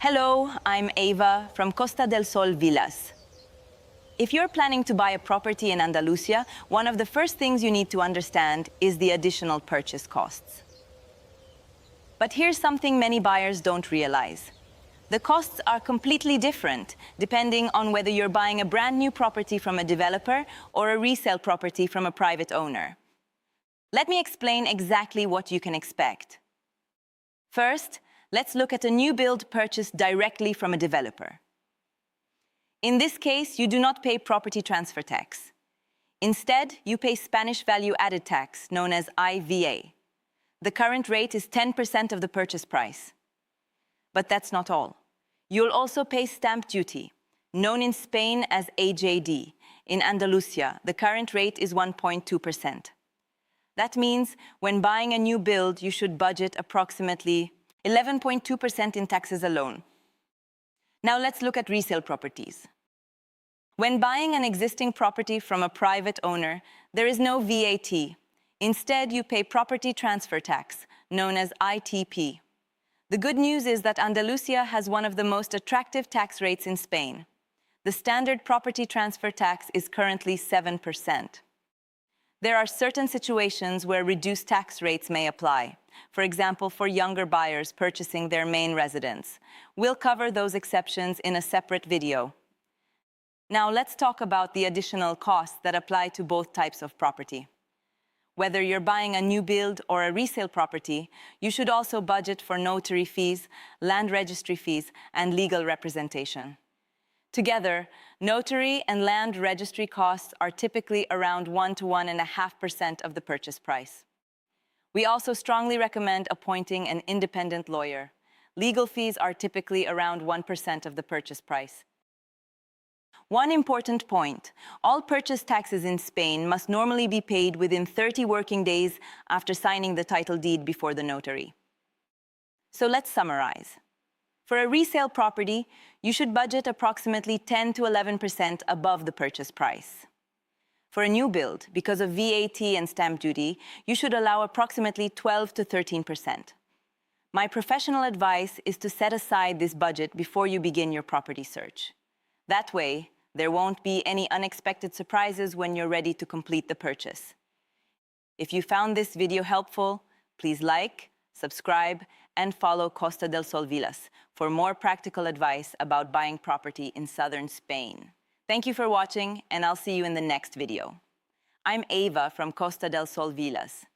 Hello, I'm Ava from Costa del Sol Villas. If you're planning to buy a property in Andalusia, one of the first things you need to understand is the additional purchase costs. But here's something many buyers don't realize. The costs are completely different, depending on whether you're buying a brand new property from a developer or a resale property from a private owner. Let me explain exactly what you can expect. First, let's look at a new build purchased directly from a developer. In this case, you do not pay property transfer tax. Instead, you pay Spanish value added tax, known as IVA. The current rate is 10% of the purchase price. But that's not all. You'll also pay stamp duty, known in Spain as AJD. In Andalusia, the current rate is 1.2%. That means when buying a new build, you should budget approximately 11.2% in taxes alone. Now let's look at resale properties. When buying an existing property from a private owner, there is no VAT. Instead, you pay property transfer tax, known as ITP. The good news is that Andalusia has one of the most attractive tax rates in Spain. The standard property transfer tax is currently 7%. There are certain situations where reduced tax rates may apply. For example, for younger buyers purchasing their main residence. We'll cover those exceptions in a separate video. Now let's talk about the additional costs that apply to both types of property. Whether you're buying a new build or a resale property, you should also budget for notary fees, land registry fees, and legal representation. Together, notary and land registry costs are typically around 1 to 1.5% of the purchase price. We also strongly recommend appointing an independent lawyer. Legal fees are typically around 1% of the purchase price. One important point, all purchase taxes in Spain must normally be paid within 30 working days after signing the title deed before the notary. So let's summarize. For a resale property, you should budget approximately 10 to 11% above the purchase price. For a new build, because of VAT and stamp duty, you should allow approximately 12 to 13%. My professional advice is to set aside this budget before you begin your property search. That way, there won't be any unexpected surprises when you're ready to complete the purchase. If you found this video helpful, please like, subscribe, and follow Costa del Sol Villas for more practical advice about buying property in southern Spain. Thank you for watching, and I'll see you in the next video. I'm Ava from Costa del Sol Villas.